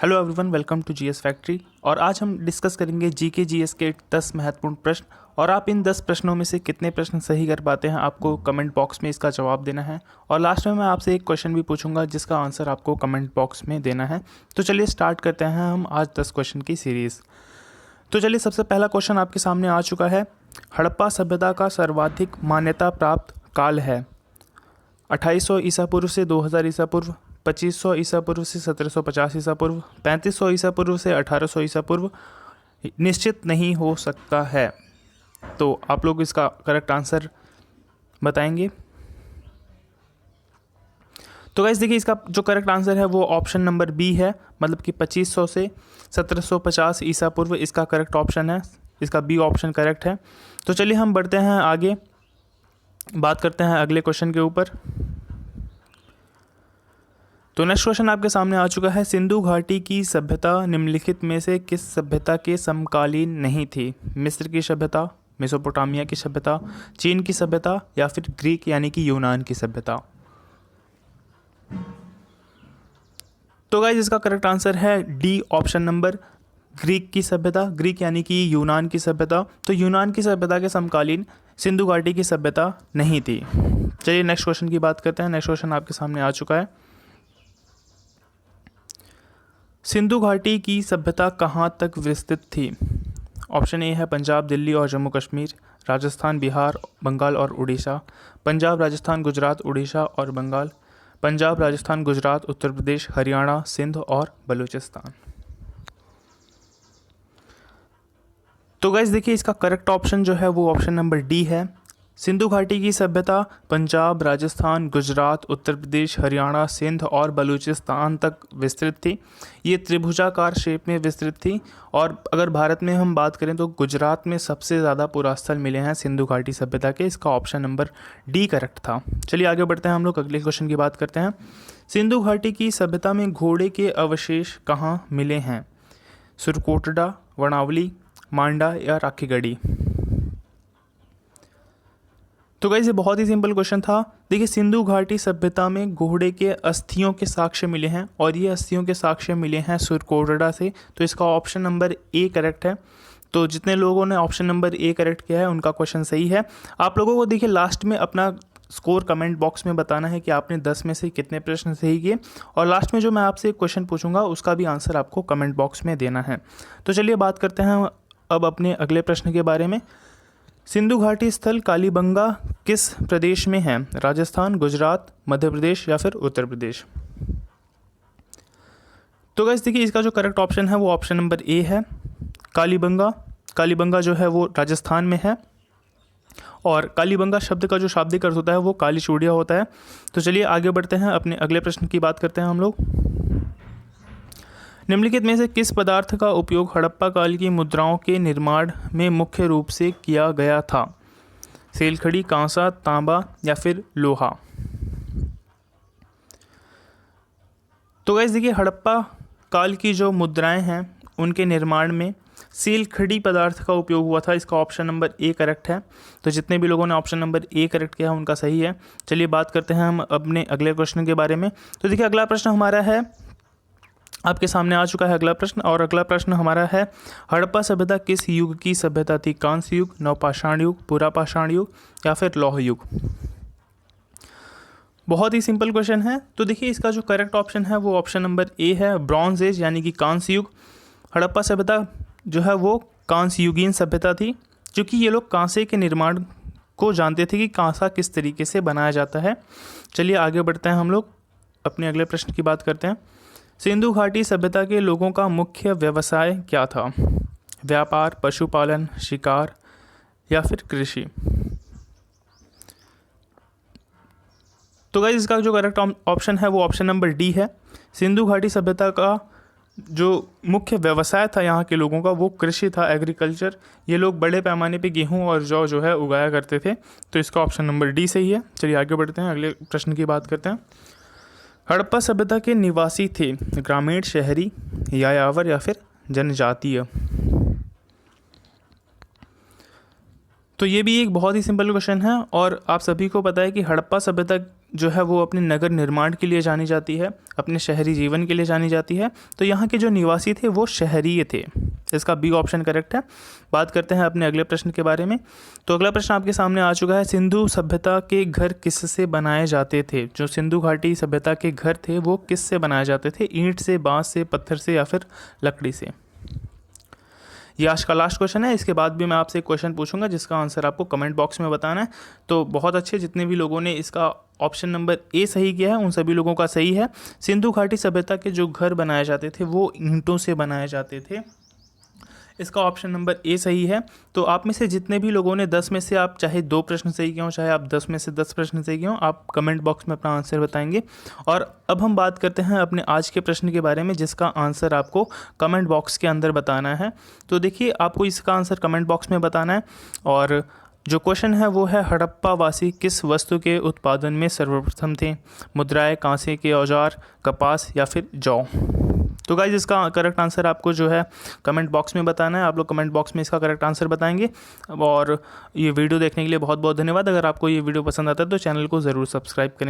Hello everyone, welcome to GS factory. और आज हम डिस्कस करेंगे जीके जीएस के 10 महत्वपूर्ण प्रश्न। और आप इन 10 प्रश्नों में से कितने प्रश्न सही कर पाते हैं, आपको कमेंट बॉक्स में इसका जवाब देना है। और लास्ट में मैं आपसे एक क्वेश्चन भी पूछूंगा जिसका आंसर आपको कमेंट बॉक्स में देना है। तो चलिए स्टार्ट करते हैं हम आज 10 क्वेश्चन की सीरीज़। तो चलिए, सबसे पहला क्वेश्चन आपके सामने आ चुका है। हड़प्पा सभ्यता का सर्वाधिक मान्यता प्राप्त काल है 2800 ईसा पूर्व से 2000 ईसा पूर्व, 2500 ईसा पूर्व से 1750 ईसा पूर्व, 3500 ईसा पूर्व से 1800 ईसा पूर्व, निश्चित नहीं हो सकता है। तो आप लोग इसका करेक्ट आंसर बताएंगे। तो गाइस देखिए, इसका जो करेक्ट आंसर है वो ऑप्शन नंबर बी है, मतलब कि 2500 से 1750 ईसा पूर्व इसका करेक्ट ऑप्शन है। इसका बी ऑप्शन करेक्ट है। तो चलिए हम बढ़ते हैं आगे, बात करते हैं अगले क्वेश्चन के ऊपर। तो नेक्स्ट क्वेश्चन आपके सामने आ चुका है। सिंधु घाटी की सभ्यता निम्नलिखित में से किस सभ्यता के समकालीन नहीं थी? मिस्र की सभ्यता, मेसोपोटामिया की सभ्यता, चीन की सभ्यता या फिर ग्रीक यानी कि यूनान की सभ्यता। तो गाइस इसका करेक्ट आंसर है डी ऑप्शन नंबर, ग्रीक की सभ्यता। ग्रीक यानी कि यूनान की सभ्यता। तो यूनान की सभ्यता के समकालीन सिंधु घाटी की सभ्यता नहीं थी। चलिए नेक्स्ट क्वेश्चन की बात करते हैं। नेक्स्ट क्वेश्चन आपके सामने आ चुका है। सिंधु घाटी की सभ्यता कहाँ तक विस्तृत थी? ऑप्शन ए है पंजाब, दिल्ली और जम्मू कश्मीर, राजस्थान, बिहार, बंगाल और उड़ीसा, पंजाब, राजस्थान, गुजरात, उड़ीसा और बंगाल, पंजाब, राजस्थान, गुजरात, उत्तर प्रदेश, हरियाणा, सिंध और बलूचिस्तान। तो गाइस देखिए, इसका करेक्ट ऑप्शन जो है वो ऑप्शन नंबर डी है। सिंधु घाटी की सभ्यता पंजाब, राजस्थान, गुजरात, उत्तर प्रदेश, हरियाणा, सिंध और बलूचिस्तान तक विस्तृत थी। ये त्रिभुजाकार शेप में विस्तृत थी। और अगर भारत में हम बात करें तो गुजरात में सबसे ज़्यादा पुरास्थल मिले हैं सिंधु घाटी सभ्यता के। इसका ऑप्शन नंबर डी करेक्ट था। चलिए आगे बढ़ते हैं, हम लोग अगले क्वेश्चन की बात करते हैं। सिंधु घाटी की सभ्यता में घोड़े के अवशेष कहाँ मिले हैं? सुरकोटडा, वर्णावली, मांडा या राखीगढ़ी। तो गाइस ये बहुत ही सिंपल क्वेश्चन था। देखिए, सिंधु घाटी सभ्यता में घोड़े के अस्थियों के साक्ष्य मिले हैं और ये अस्थियों के साक्ष्य मिले हैं सुरकोटडा से। तो इसका ऑप्शन नंबर ए करेक्ट है। तो जितने लोगों ने ऑप्शन नंबर ए करेक्ट किया है उनका क्वेश्चन सही है। आप लोगों को देखिए लास्ट में अपना स्कोर कमेंट बॉक्स में बताना है कि आपने 10 में से कितने प्रश्न सही किए। और लास्ट में जो मैं आपसे एक क्वेश्चन पूछूंगा उसका भी आंसर आपको कमेंट बॉक्स में देना है। तो चलिए बात करते हैं अब अपने अगले प्रश्न के बारे में। सिंधु घाटी स्थल कालीबंगा किस प्रदेश में है? राजस्थान, गुजरात, मध्य प्रदेश या फिर उत्तर प्रदेश। तो गाइस देखिए, इसका जो करेक्ट ऑप्शन है वो ऑप्शन नंबर ए है, कालीबंगा। कालीबंगा जो है वो राजस्थान में है। और कालीबंगा शब्द का जो शाब्दिक अर्थ होता है वो काली चूड़िया होता है। तो चलिए आगे बढ़ते हैं, अपने अगले प्रश्न की बात करते हैं हम लोग। निम्नलिखित में से किस पदार्थ का उपयोग हड़प्पा काल की मुद्राओं के निर्माण में मुख्य रूप से किया गया था? सेलखड़ी, कांसा, तांबा या फिर लोहा। तो गाइस देखिए, हड़प्पा काल की जो मुद्राएं हैं उनके निर्माण में सेलखड़ी पदार्थ का उपयोग हुआ था। इसका ऑप्शन नंबर ए करेक्ट है। तो जितने भी लोगों ने ऑप्शन नंबर ए करेक्ट किया उनका सही है। चलिए बात करते हैं हम अपने अगले प्रश्न के बारे में। तो देखिए, अगला प्रश्न हमारा है, आपके सामने आ चुका है अगला प्रश्न। और अगला प्रश्न हमारा है, हड़प्पा सभ्यता किस युग की सभ्यता थी? कांस्य युग, नवपाषाण युग, पुरापाषाण युग या फिर लौह युग। बहुत ही सिंपल क्वेश्चन है। तो देखिए, इसका जो करेक्ट ऑप्शन है वो ऑप्शन नंबर ए है, ब्रॉन्ज एज यानी कि कांस्य युग। हड़प्पा सभ्यता जो है वो कांस्य युगीन सभ्यता थी, क्योंकि ये लोग कांसे के निर्माण को जानते थे कि कांसा किस तरीके से बनाया जाता है। चलिए आगे बढ़ते हैं, हम लोग अपने अगले प्रश्न की बात करते हैं। सिंधु घाटी सभ्यता के लोगों का मुख्य व्यवसाय क्या था? व्यापार, पशुपालन, शिकार या फिर कृषि। तो गाइस इसका जो करेक्ट ऑप्शन है वो ऑप्शन नंबर डी है। सिंधु घाटी सभ्यता का जो मुख्य व्यवसाय था यहाँ के लोगों का वो कृषि था, एग्रीकल्चर। ये लोग बड़े पैमाने पे गेहूँ और जौ जो है उगाया करते थे। तो इसका ऑप्शन नंबर डी सही है। चलिए आगे बढ़ते हैं, अगले प्रश्न की बात करते हैं। हड़प्पा सभ्यता के निवासी थे ग्रामीण, शहरी, यायावर या फिर जनजातीय। तो ये भी एक बहुत ही सिंपल क्वेश्चन है। और आप सभी को पता है कि हड़प्पा सभ्यता जो है वो अपने नगर निर्माण के लिए जानी जाती है, अपने शहरी जीवन के लिए जानी जाती है। तो यहाँ के जो निवासी थे वो शहरीय थे। इसका बी ऑप्शन करेक्ट है। बात करते हैं अपने अगले प्रश्न के बारे में। तो अगला प्रश्न आपके सामने आ चुका है, सिंधु सभ्यता के घर किससे बनाए जाते थे? जो सिंधु घाटी सभ्यता के घर थे वो किससे बनाए जाते थे? ईंट से, बांस से, पत्थर से या फिर लकड़ी से? ये आज का लास्ट क्वेश्चन है। इसके बाद भी मैं आपसे एक क्वेश्चन पूछूंगा जिसका आंसर आपको कमेंट बॉक्स में बताना है। तो बहुत अच्छे, जितने भी लोगों ने इसका ऑप्शन नंबर ए सही किया है उन सभी लोगों का सही है। सिंधु घाटी सभ्यता के जो घर बनाए जाते थे वो ईंटों से बनाए जाते थे। इसका ऑप्शन नंबर ए सही है। तो आप में से जितने भी लोगों ने 10 में से आप चाहे 2 प्रश्न सही किए हों, चाहे आप 10 में से 10 प्रश्न सही किए हों, आप कमेंट बॉक्स में अपना आंसर बताएंगे। और अब हम बात करते हैं अपने आज के प्रश्न के बारे में जिसका आंसर आपको कमेंट बॉक्स के अंदर बताना है। तो देखिए, आपको इसका आंसर कमेंट बॉक्स में बताना है। और जो क्वेश्चन है वो है, हड़प्पा वासी किस वस्तु के उत्पादन में सर्वप्रथम थे? मुद्राएं, कांसे के औजार, कपास या फिर जौ? तो गाइज, इसका करेक्ट आंसर आपको जो है कमेंट बॉक्स में बताना है। आप लोग कमेंट बॉक्स में इसका करेक्ट आंसर बताएंगे। और ये वीडियो देखने के लिए बहुत बहुत धन्यवाद। अगर आपको ये वीडियो पसंद आता है तो चैनल को ज़रूर सब्सक्राइब करें।